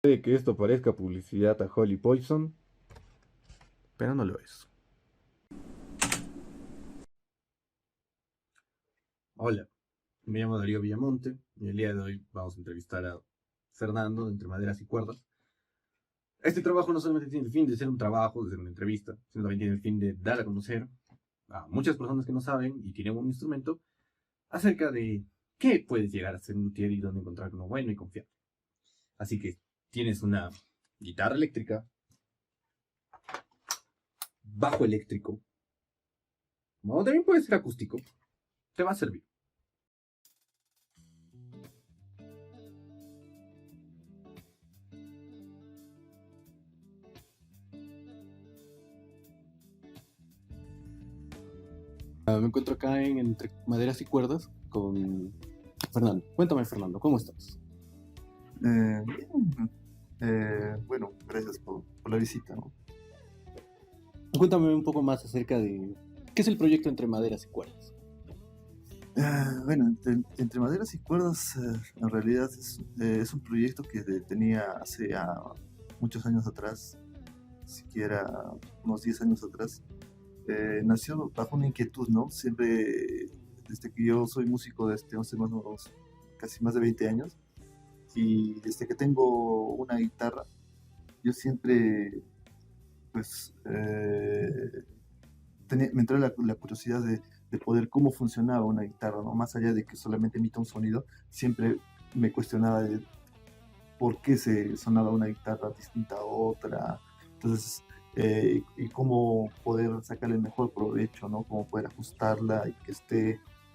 Puede que esto parezca publicidad a Holly Poison, pero no lo es. Hola, me llamo Darío Villamonte y el día de hoy vamos a entrevistar a Fernando de Entre Maderas y Cuerdas. Este trabajo no solamente tiene el fin de ser un trabajo, de ser una entrevista, sino también tiene el fin de dar a conocer a muchas personas que no saben y tienen un instrumento acerca de qué puedes llegar a ser un luthier y dónde encontrar uno bueno y confiable. Así que tienes una guitarra eléctrica, bajo eléctrico, o también puede ser acústico, te va a servir. Me encuentro acá en Entre Maderas y Cuerdas con Fernando. Cuéntame, Fernando, ¿cómo estás? Bien, bueno, gracias por la visita, ¿no? Cuéntame un poco más acerca de qué es el proyecto Entre Maderas y Cuerdas. Bueno, entre maderas y cuerdas, en realidad es un proyecto que tenía hace ya muchos años atrás, siquiera unos 10 años atrás. Nació bajo una inquietud, ¿no? Siempre, desde que yo soy músico desde hace más o menos casi más de 20 años, y desde que tengo una guitarra, yo siempre, pues, me entró la curiosidad de poder cómo funcionaba una guitarra, ¿no? Más allá de que solamente emita un sonido, siempre me cuestionaba de por qué se sonaba una guitarra distinta a otra. Entonces, y cómo poder sacarle el mejor provecho, ¿no? Cómo poder ajustarla y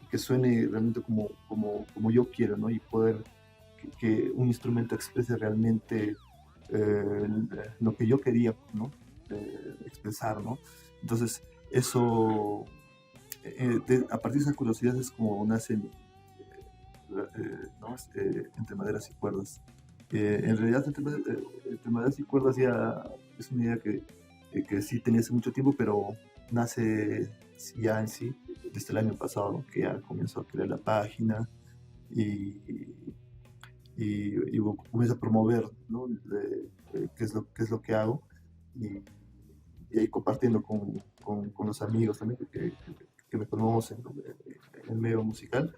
que suene realmente como yo quiero, ¿no? Y poder que un instrumento exprese realmente lo que yo quería, ¿no? Expresar, ¿no? Entonces, eso, a partir de esa curiosidad es como nacen, ¿no? Entre maderas y cuerdas. En realidad, entre maderas y cuerdas ya es una idea que sí tenía hace mucho tiempo, pero nace ya en sí desde el año pasado, ¿no? Que ya comenzó a crear la página y, y comienzo a promover, ¿no? Qué es lo que hago y, y ahí compartiendo con los amigos también que me conocen, ¿no? En el medio musical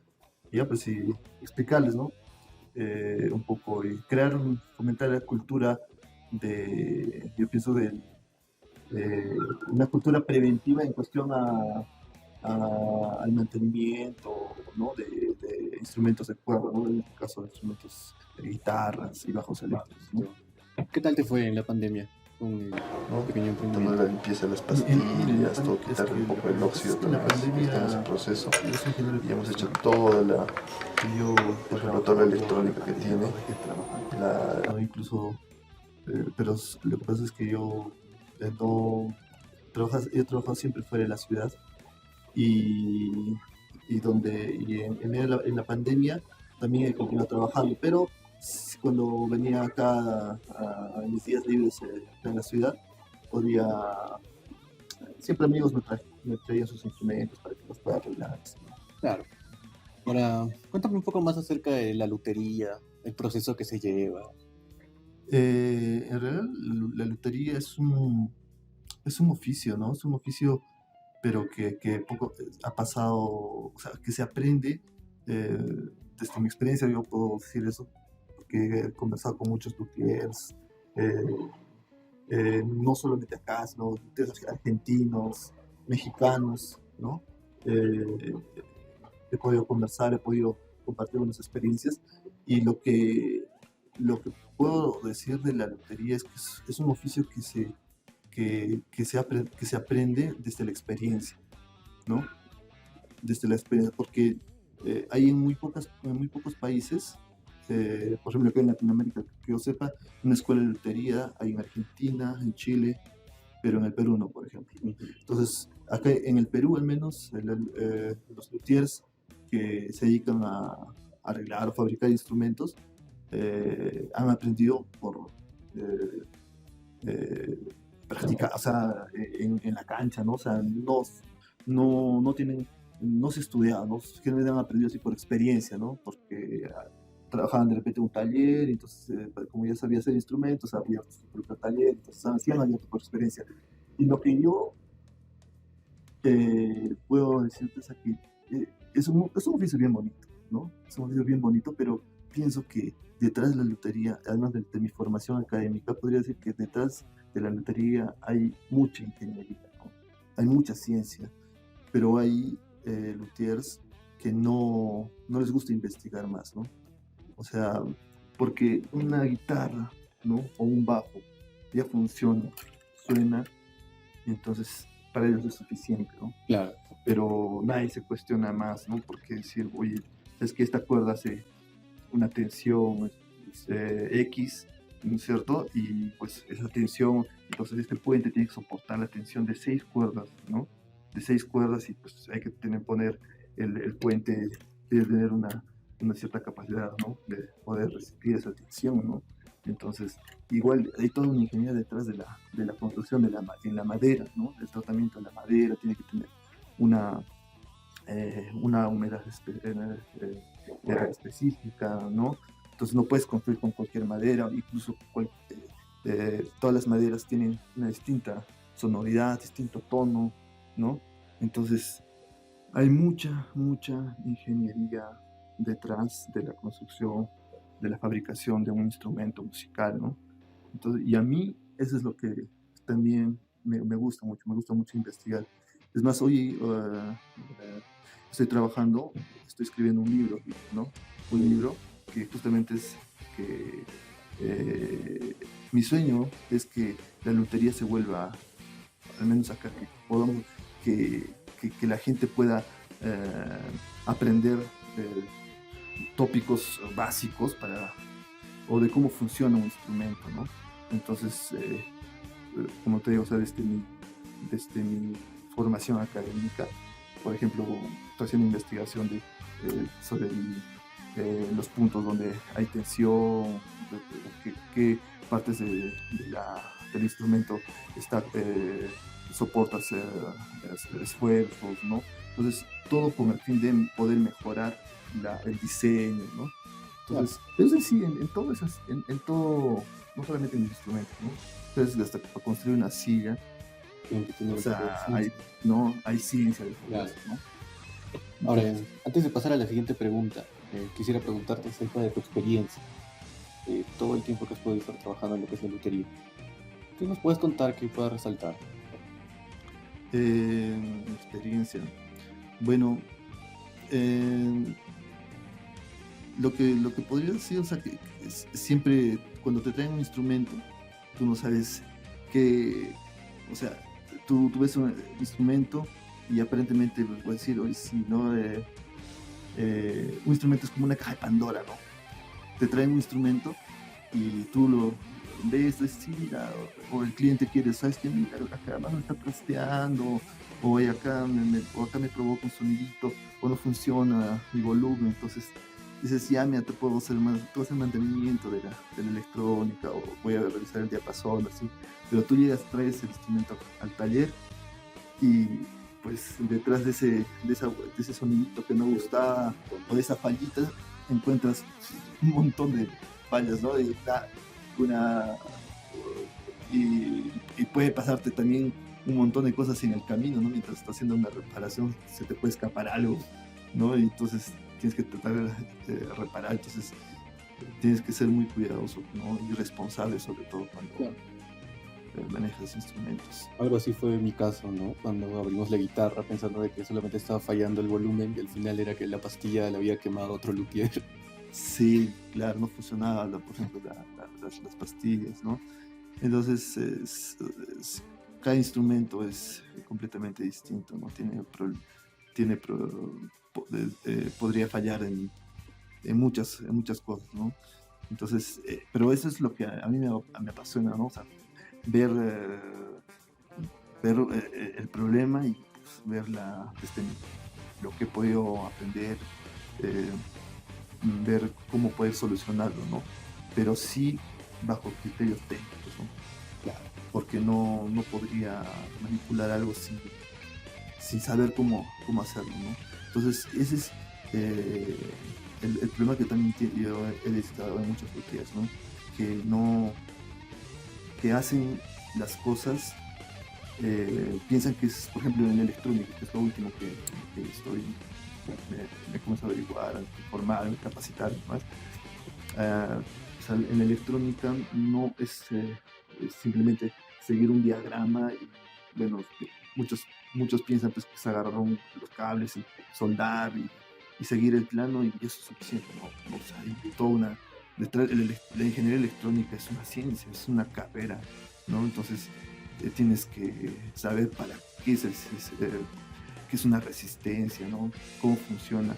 y ya pues sí explicarles, ¿no? Un poco y crear, fomentar la cultura yo pienso de una cultura preventiva en cuestión al mantenimiento, ¿no? De instrumentos de cuerda, ¿no? En este caso de instrumentos de guitarras y bajos eléctricos, ¿no? ¿Qué tal te fue en la pandemia con el ¿No? pequeño Dando emprendimiento? la limpieza de las pastillas, todo, quitarle un poco el óxido también está en ese proceso. Y hemos hecho toda por ejemplo, toda la electrónica que tiene. No, incluso, pero lo que pasa es que no, he trabajado siempre fuera de la ciudad y, en medio de en la pandemia también he continuado trabajando, pero cuando venía acá a mis días libres en la ciudad, podía, siempre amigos me traían sus instrumentos para que los pueda arreglar. Claro. Ahora, cuéntame un poco más acerca de la lutería, el proceso que se lleva. En realidad la lutería es un oficio, ¿no? Es un oficio, pero que poco ha pasado, o sea, que se aprende. Desde mi experiencia yo puedo decir eso, porque he conversado con muchos luthiers, eh, no solamente acá, sino luthiers argentinos, mexicanos, ¿no? Eh, He podido conversar, he podido compartir unas experiencias y lo que puedo decir de la lutería es que es un oficio que se aprende desde la experiencia, ¿no? Desde la experiencia, porque hay en muy pocos países, por ejemplo, acá en Latinoamérica, que yo sepa, una escuela de lutería hay en Argentina, en Chile, pero en el Perú no, por ejemplo. Entonces, acá en el Perú al menos, los luthiers que se dedican a arreglar o fabricar instrumentos han aprendido por eh, eh, practicar, o sea, en la cancha, ¿no? O sea, no tienen, no se estudia, ¿no? Generalmente han aprendido así por experiencia, ¿no? Porque trabajaban de repente en un taller, entonces como ya sabía hacer instrumentos, había su propio taller, entonces hacían abierto por experiencia. Y lo que yo puedo decirte es que es un oficio bien bonito, ¿no? Es un oficio bien bonito, pero pienso que detrás de la lotería, además de mi formación académica, podría decir que detrás de la lotería hay mucha ingeniería, ¿no? Hay mucha ciencia, pero hay luthiers que no les gusta investigar más, ¿no? O sea, porque una guitarra, ¿no? O un bajo ya funciona, suena, y entonces para ellos es suficiente, ¿no? Claro. Pero nadie se cuestiona más, ¿no? Porque decir, oye, es que esta cuerda hace una tensión X, ¿no es cierto? Y pues esa tensión, entonces este puente tiene que soportar la tensión de 6 cuerdas, ¿no? De 6 cuerdas y pues hay que poner el puente, debe tener una cierta capacidad, ¿no? De poder resistir esa tensión, ¿no? Entonces, igual hay toda una ingeniería detrás de la construcción en la madera, ¿no? El tratamiento de la madera tiene que tener una, una humedad específica, ¿no? Entonces no puedes construir con cualquier madera, incluso todas las maderas tienen una distinta sonoridad, distinto tono, ¿no? Entonces hay mucha ingeniería detrás de la construcción, de la fabricación de un instrumento musical, ¿no? Entonces, y a mí eso es lo que también me gusta mucho investigar. Es más, hoy estoy trabajando, estoy escribiendo un libro, ¿no? Un libro que justamente es que mi sueño es que la lotería se vuelva, al menos acá, que podamos, que la gente pueda aprender tópicos básicos o de cómo funciona un instrumento, ¿no? Entonces, como te digo, o sea, desde mi formación académica, por ejemplo, estoy haciendo investigación sobre los puntos donde hay tensión, qué partes del instrumento soporta hacer esfuerzos, ¿no? Entonces, todo con el fin de poder mejorar el diseño, ¿no? Entonces, es decir, en todo eso, en todo, no solamente en los instrumentos, ¿no? Entonces, hasta para construir una silla, o sea, hay ciencia de todo eso, ¿no? Ahora, antes de pasar a la siguiente pregunta, quisiera preguntarte acerca de tu experiencia, todo el tiempo que has podido estar trabajando en lo que es la lutería. ¿Qué nos puedes contar que pueda resaltar? Experiencia. Bueno, lo que podría decir, o sea, que siempre cuando te traen un instrumento, tú no sabes qué, o sea, tú ves un instrumento y aparentemente pues, voy a decir, hoy sí, ¿no? Un instrumento es como una caja de Pandora, ¿no? Te traen un instrumento y tú lo ves, sí, mira, o el cliente quiere, ¿sabes qué? Mira, acá abajo está trasteando, o acá me provoca un sonidito, o no funciona mi volumen, entonces dices, ya, mira, te puedo hacer mantenimiento de la electrónica, o voy a revisar el diapasón, así, pero tú llegas, traes el instrumento al taller y pues detrás de ese sonidito que no gustaba o de esa fallita encuentras un montón de fallas, ¿no? Y puede pasarte también un montón de cosas en el camino, ¿no? Mientras estás haciendo una reparación se te puede escapar algo, ¿no? Y entonces tienes que tratar de reparar, entonces tienes que ser muy cuidadoso, ¿no? Y responsable sobre todo cuando manejas instrumentos. Algo así fue mi caso, ¿no? Cuando abrimos la guitarra pensando de que solamente estaba fallando el volumen y al final era que la pastilla le había quemado a otro luthier. Sí, claro, no funcionaba, por ejemplo, las pastillas, ¿no? Entonces, cada instrumento es completamente distinto, ¿no? Podría fallar en muchas cosas, ¿no? Entonces, pero eso es lo que a mí me apasiona, ¿no? O sea, ver el problema y pues, ver lo que he podido aprender, eh, ver cómo poder solucionarlo, ¿no? Pero sí bajo criterios técnicos, ¿no? Claro. Porque no podría manipular algo sin saber cómo hacerlo, ¿no? Entonces, ese es el problema que también yo he visitado en muchos lugares, ¿no? Que no, que hacen las cosas, piensan que es, por ejemplo, en electrónica, que es lo último que estoy, me he comenzado a averiguar, a informarme, capacitar más. O sea, en la electrónica no es simplemente seguir un diagrama y, bueno, muchos piensan pues, que se agarraron los cables y soldar y seguir el plano y eso es suficiente, ¿no? O sea, hay toda una... La ingeniería electrónica es una ciencia, es una carrera, ¿no? Entonces tienes que saber para qué qué es una resistencia, ¿no? Cómo funciona,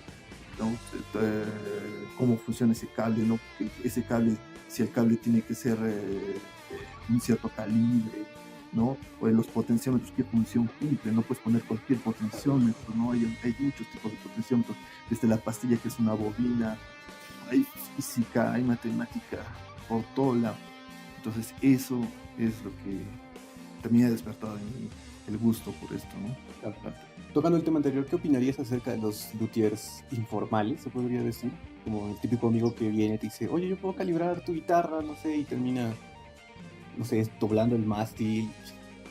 ¿no? Cómo funciona ese cable, ¿no? Ese cable, si el cable tiene que ser un cierto calibre, ¿no? O los potenciómetros, qué función cumple, no puedes poner cualquier potenciómetro, ¿no? Hay muchos tipos de potenciómetros, desde la pastilla que es una bobina, hay física, hay matemática por todo lado. Entonces eso es lo que también ha despertado en mí el gusto por esto, ¿no? Claro, claro. Tocando el tema anterior, ¿qué opinarías acerca de los luthiers informales, se podría decir? Como el típico amigo que viene y te dice, oye, yo puedo calibrar tu guitarra, no sé, y termina, no sé, doblando el mástil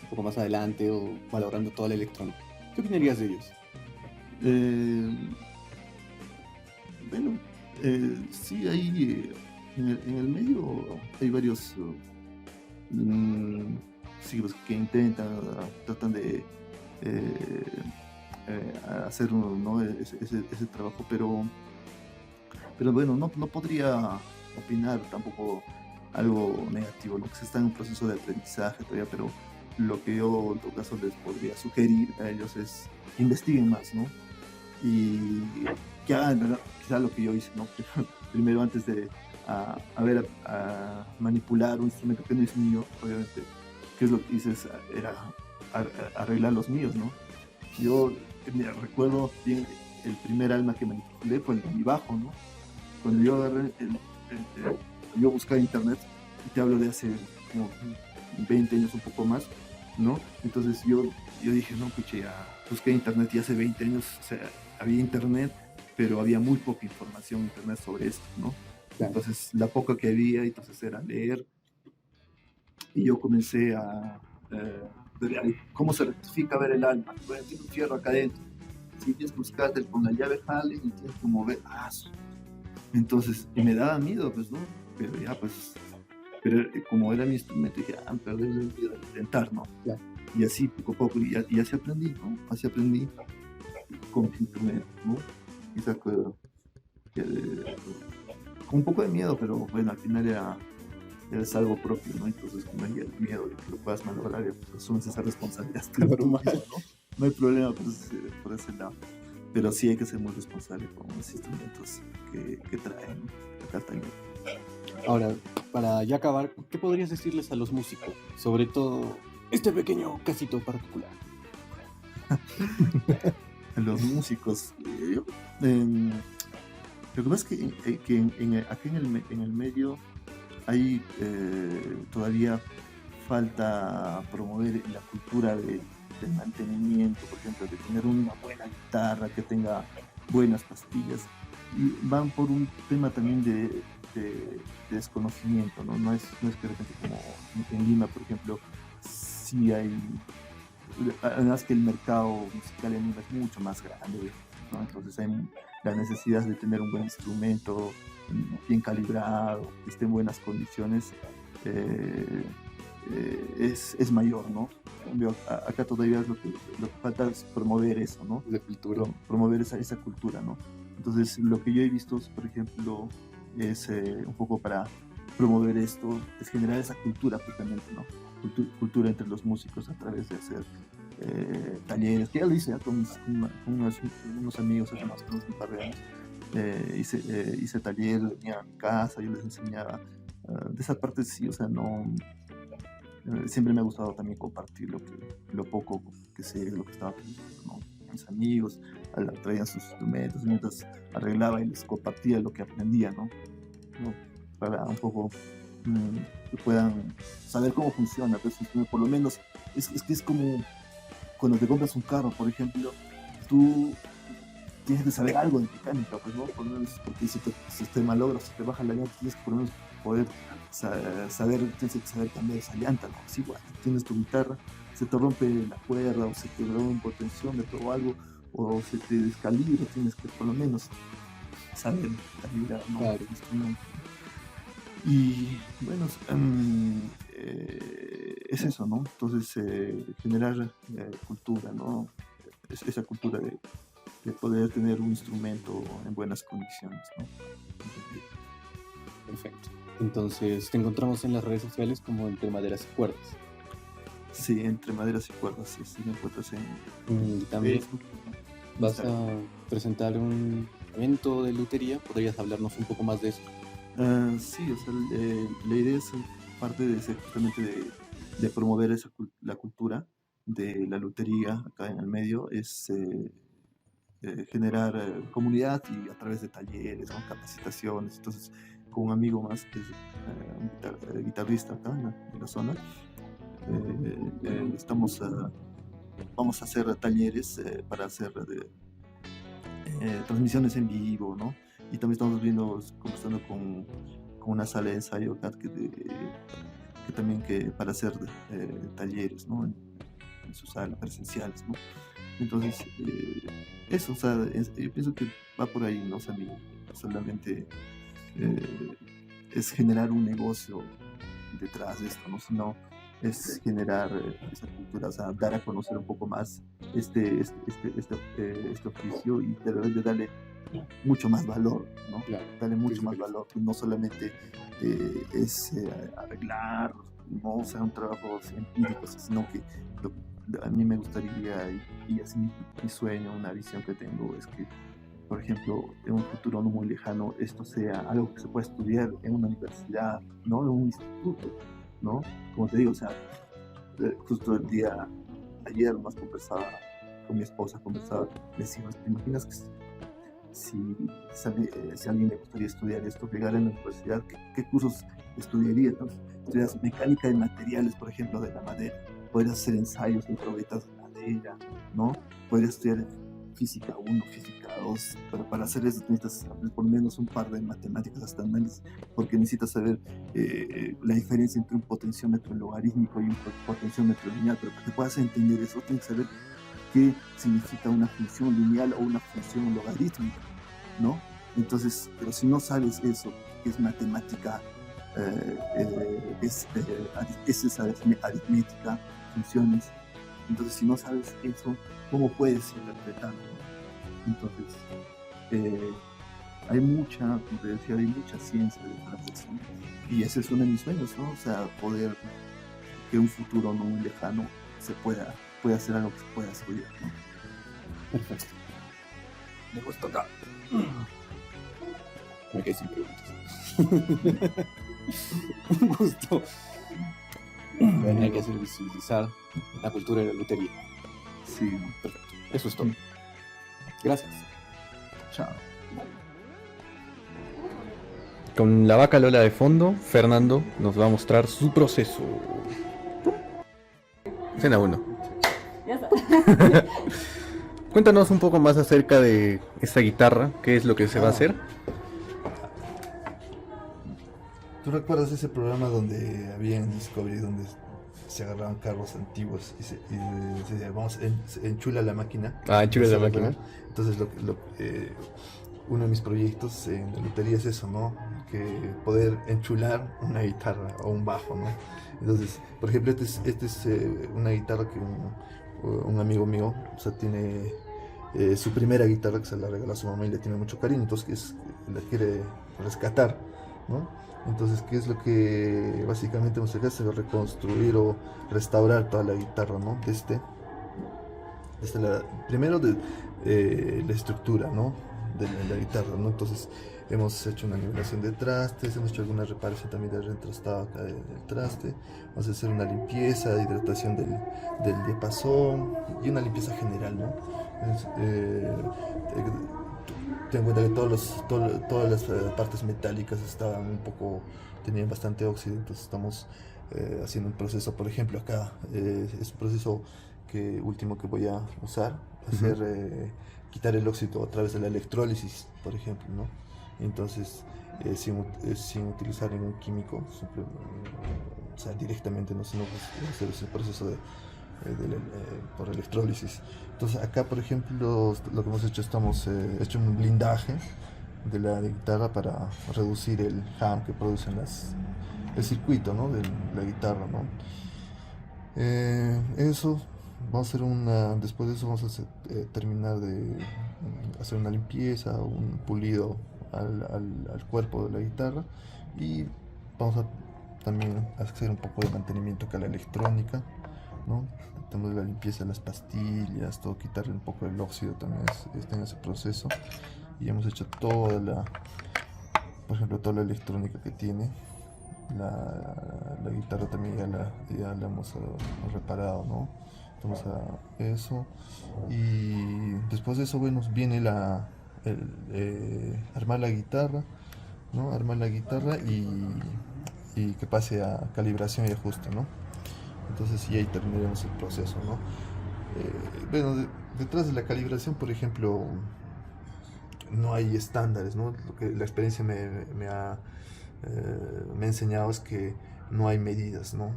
un poco más adelante o valorando toda la electrónica. ¿Qué opinarías de ellos? Bueno, sí, hay en el medio hay varios siglos que tratan de hacer, ¿no? ese trabajo, pero bueno, no podría opinar tampoco algo negativo, lo que se está en un proceso de aprendizaje todavía, pero lo que yo en todo caso les podría sugerir a ellos es investiguen más, ¿no? Y que hagan quizá lo que yo hice, ¿no? Primero antes de a manipular un instrumento que no es mío, obviamente, ¿qué es lo que hice? Era arreglar los míos, ¿no? Yo recuerdo bien el primer alma que manipulé fue el de mi bajo, ¿no? Cuando yo agarré yo buscaba internet, y te hablo de hace como 20 años, un poco más, ¿no? Entonces yo dije, no, pucha, ya busqué internet y hace 20 años, o sea, había internet, pero había muy poca información en internet sobre esto, ¿no? Claro. Entonces la poca que había, entonces era leer, y yo comencé a ver cómo se rectifica ver el alma. Bueno, tiene un fierro acá adentro, si tienes que buscarte con la llave Allen y tienes que mover, entonces, y me daba miedo, pues, ¿no? Pero ya, pues, como era mi instrumento, dije, perder el miedo de intentar, ¿no? Yeah. Y así, poco a poco, y así aprendí, ¿no? Así aprendí con internet, ¿no? Y saco, con un poco de miedo, pero bueno, al final es algo propio, ¿no? Entonces, no hay el miedo de que lo puedas malograr, pues asumes esa responsabilidad. Normal, ¿no? No hay problema por ese lado. Pero sí hay que ser muy responsable con los instrumentos que traen, ¿no? Ahora, para ya acabar, ¿qué podrías decirles a los músicos? Sobre todo este pequeño casito particular. A los músicos, lo que pasa es que aquí en el medio hay todavía falta promover la cultura del mantenimiento, por ejemplo, de tener una buena guitarra, que tenga buenas pastillas, y van por un tema también de desconocimiento, ¿no? No es que de repente como en Lima, por ejemplo, sí hay, además que el mercado musical en Lima es mucho más grande, ¿no? Entonces hay la necesidad de tener un buen instrumento, bien calibrado, que esté en buenas condiciones, es mayor, ¿no? Acá todavía lo que falta es promover eso, ¿no? La cultura. Promover esa cultura, ¿no? Entonces, lo que yo he visto, por ejemplo, es un poco para promover esto, es generar esa cultura, justamente, ¿no? Cultura entre los músicos a través de hacer talleres, que ya lo hice con unos amigos hace más o menos un par de años. Hice taller, venía a mi casa, yo les enseñaba. De esa parte sí, o sea, no... siempre me ha gustado también compartir lo poco que sé, lo que estaba aprendiendo, ¿no? Mis amigos traían sus instrumentos, mientras arreglaba y les compartía lo que aprendía, ¿no? Para un poco que puedan saber cómo funciona, pues, por lo menos es que es como cuando te compras un carro, por ejemplo, tú tienes que saber algo de mecánica, pues, ¿no? Por lo menos, porque si te malogra, si te baja la llanta, tienes que por lo menos poder saber, tienes que saber cambiar esa llanta, ¿no? Si igual tienes tu guitarra, se te rompe la cuerda, o se te rompe un potenciómetro o algo, o se te descalibra, tienes que por lo menos saber calibrar, ¿no? Claro. El instrumento. Y bueno, es eso, ¿no? Entonces, generar cultura, ¿no? Esa cultura de poder tener un instrumento en buenas condiciones, ¿no? Perfecto. Entonces, te encontramos en las redes sociales como Entre Maderas y Cuerdas. Sí, Entre Maderas y Cuerdas, sí, me encuentras Y también Facebook, vas Instagram. a presentar un evento de lutería. ¿Podrías hablarnos un poco más de eso? Sí, o sea, la idea es parte de justamente de promover la cultura de la lutería acá en el medio, es generar comunidad y a través de talleres, ¿no? Capacitaciones. Entonces, con un amigo más que es un guitarrista acá en la zona, vamos a hacer talleres para hacer transmisiones en vivo, ¿no? Y también estamos conversando con una sala de ensayo acá que también para hacer talleres, ¿no? En su sala, presenciales, ¿no? Entonces, eso, o sea, yo pienso que va por ahí, ¿no? O sea, no solamente es generar un negocio detrás de esto, ¿no? Sino es generar esa cultura, o sea, dar a conocer un poco más este oficio y de repente darle mucho más valor, ¿no? Claro. Darle mucho Sí, más sí. valor, que no solamente es arreglar, no, o sea, un trabajo científico, sino que a mí me gustaría, y así mi sueño, una visión que tengo es que, por ejemplo, en un futuro no muy lejano, esto sea algo que se pueda estudiar en una universidad, ¿no? En un instituto, ¿no? Como te digo, o sea, justo el día ayer más conversaba con mi esposa, le decimos, ¿te imaginas que si alguien le gustaría estudiar esto, llegar a la universidad, qué cursos estudiaría? Entonces, estudias mecánica de materiales, por ejemplo, de la madera, podrías hacer ensayos en probetas de madera, ¿no? Podrías estudiar física 1, física 2, pero para hacer eso necesitas saber por lo menos un par de matemáticas hasta análisis, porque necesitas saber la diferencia entre un potenciómetro logarítmico y un potenciómetro lineal, pero para que puedas entender eso tienes que saber qué significa una función lineal o una función logarítmica, ¿no? Entonces, pero si no sabes eso, que es matemática, es esa aritmética, funciones, entonces si no sabes eso, ¿cómo puedes interpretarlo? Entonces, hay mucha, como te decía, hay mucha ciencia detrás de eso, y ese es uno de mis sueños, ¿no? O sea, poder que un futuro no muy lejano se pueda hacer algo que se pueda estudiar, ¿no? Perfecto. Me gusta acá. Me quedé sin preguntas. Un gusto. Hay que hacer visibilizar la cultura de la lutería. Sí, Perfecto. Eso es todo. Gracias. chao. Con la vaca Lola de fondo, Fernando nos va a mostrar su proceso. Escena 1. Ya está. Cuéntanos un poco más acerca de esta guitarra, qué es lo que se va a hacer. ¿Tú recuerdas ese programa donde había en Discovery donde se agarraban carros antiguos y se decía, vamos, enchula la máquina? Ah, enchula la máquina. Entonces, uno de mis proyectos en la lutería es eso, ¿no? Que poder enchular una guitarra o un bajo, ¿no? Entonces, por ejemplo, este es una guitarra que un amigo mío, o sea, tiene su primera guitarra que se la regaló a su mamá y le tiene mucho cariño, entonces la quiere rescatar, ¿no? Entonces, ¿qué es lo que básicamente hemos hecho? Es reconstruir o restaurar toda la guitarra, ¿no? Primero de la estructura, ¿no? De la guitarra, ¿no? Entonces, hemos hecho una nivelación de trastes, hemos hecho alguna reparación también del reentrastado acá del traste, vamos a hacer una limpieza, hidratación del diapasón y una limpieza general, ¿no? Ten en cuenta que todas las partes metálicas tenían bastante óxido, entonces estamos haciendo un proceso, por ejemplo acá, es un proceso último que voy a usar, hacer, quitar el óxido a través de la electrólisis, por ejemplo, ¿no? Entonces, sin utilizar ningún químico, o sea, directamente, ¿no? Sino pues, hacer ese proceso por electrólisis. Entonces, acá, por ejemplo, lo que hemos hecho, estamos hecho un blindaje de la guitarra para reducir el jam que producen el circuito, ¿no? De la guitarra, ¿no? Eso vamos a hacer después de eso vamos a terminar de hacer una limpieza, un pulido al cuerpo de la guitarra, y vamos a también hacer un poco de mantenimiento acá a la electrónica, ¿no? Tenemos la limpieza de las pastillas, todo, quitarle un poco el óxido también está en ese proceso, y hemos hecho por ejemplo, toda la electrónica que tiene. La guitarra también ya la hemos reparado, ¿no? Vamos a eso, y después de eso, bueno, viene armar la guitarra, ¿no? Armar la guitarra y que pase a calibración y ajuste, ¿no? Entonces, y ahí terminaremos el proceso, ¿no? Bueno, detrás de la calibración, por ejemplo, no hay estándares, ¿no? Lo que la experiencia me ha enseñado es que no hay medidas, ¿no?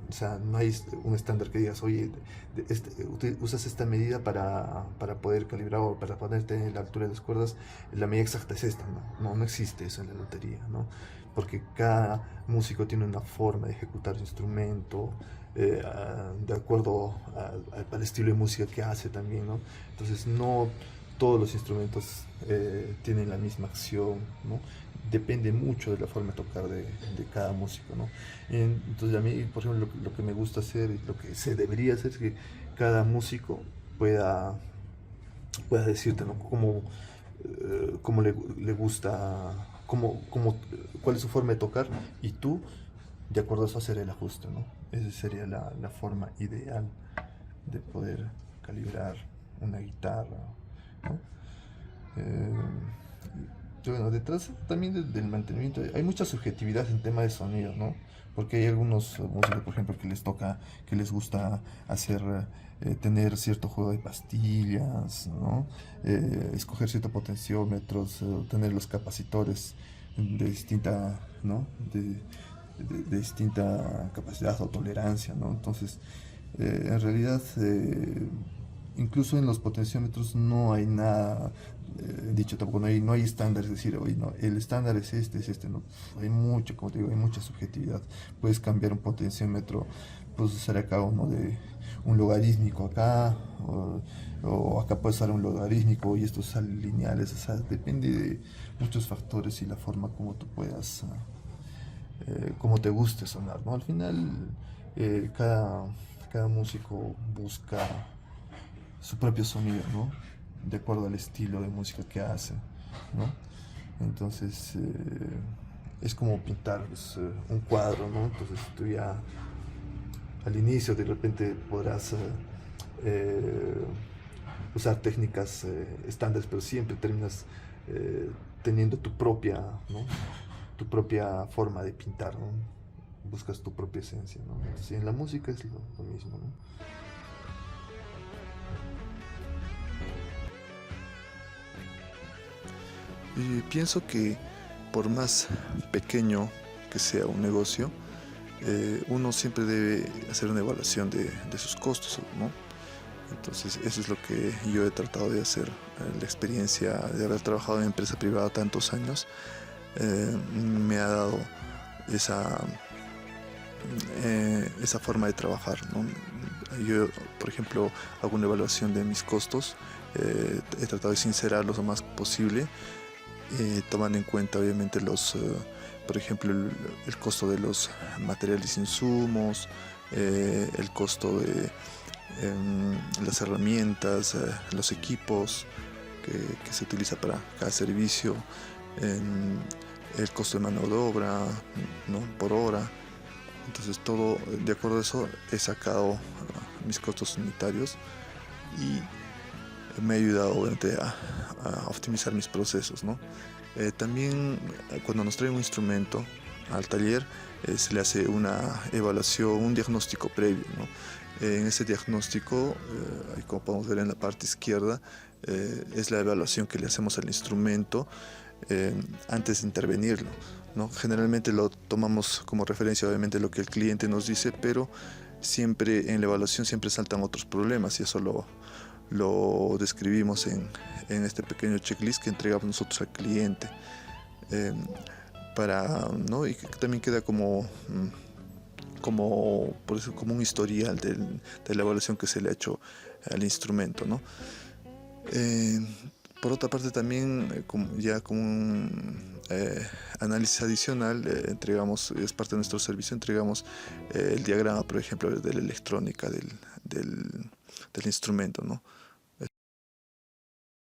O sea, no hay un estándar que digas, oye, usas esta medida para poder calibrar o para ponerte en la altura de las cuerdas, la medida exacta es esta, ¿no? No existe eso en la lotería, ¿no? Porque cada músico tiene una forma de ejecutar su instrumento, de acuerdo al estilo de música que hace también, ¿no? Entonces, no todos los instrumentos tienen la misma acción, ¿no? Depende mucho de la forma de tocar de cada músico, ¿no? Entonces, a mí, por ejemplo, lo que me gusta hacer y lo que se debería hacer es que cada músico pueda decirte, ¿no? Cómo le gusta, cuál es su forma de tocar, y tú, de acuerdo a eso, hacer el ajuste, ¿no? Esa sería la forma ideal de poder calibrar una guitarra, ¿no? Bueno, detrás también del mantenimiento hay mucha subjetividad en tema de sonido, ¿no? Porque hay algunos músicos, por ejemplo, que les gusta hacer, tener cierto juego de pastillas, ¿no? Escoger ciertos potenciómetros, tener los capacitores de distinta, ¿no? De distinta capacidad o tolerancia, ¿no? Entonces, en realidad, incluso en los potenciómetros no hay nada dicho tampoco, no hay estándares, es decir, oye, no, el estándar es este, no. Hay mucho, como te digo, hay mucha subjetividad. Puedes cambiar un potenciómetro, puedes usar acá uno de un logarítmico acá, o acá puedes usar un logarítmico y estos salen lineales, o sea, depende de muchos factores y la forma como tú puedas, como te guste sonar, ¿no? Al final, cada músico busca su propio sonido, ¿no? De acuerdo al estilo de música que hace, ¿no? Entonces, es como pintar, pues, un cuadro, ¿no? Entonces tú ya al inicio de repente podrás usar técnicas estándares, pero siempre terminas teniendo tu propia, ¿no? Tu propia forma de pintar, ¿no? Buscas tu propia esencia, ¿no? Entonces, en la música es lo mismo, ¿no? Y pienso que por más pequeño que sea un negocio, uno siempre debe hacer una evaluación de sus costos, ¿no? Entonces, eso es lo que yo he tratado de hacer. La experiencia de haber trabajado en empresa privada tantos años me ha dado esa forma de trabajar, ¿no? Yo, por ejemplo, hago una evaluación de mis costos, he tratado de sincerarlos lo más posible, tomando en cuenta obviamente por ejemplo, el costo de los materiales e insumos, el costo de las herramientas, los equipos que se utiliza para cada servicio, el costo de mano de obra, ¿no? Por hora. Entonces, todo de acuerdo a eso he sacado mis costos unitarios y me ha ayudado obviamente a optimizar mis procesos, ¿no? También cuando nos traen un instrumento al taller, se le hace una evaluación, un diagnóstico previo, ¿no? En ese diagnóstico, ahí como podemos ver en la parte izquierda, es la evaluación que le hacemos al instrumento antes de intervenirlo, ¿no? Generalmente lo tomamos como referencia, obviamente, lo que el cliente nos dice, pero siempre en la evaluación siempre saltan otros problemas y eso lo describimos en este pequeño checklist que entregamos nosotros al cliente. ¿No? Y que también queda por eso, como un historial de la evaluación que se le ha hecho al instrumento, ¿no? Por otra parte también, como un análisis adicional, entregamos, es parte de nuestro servicio, entregamos el diagrama, por ejemplo, de la electrónica del instrumento, ¿no?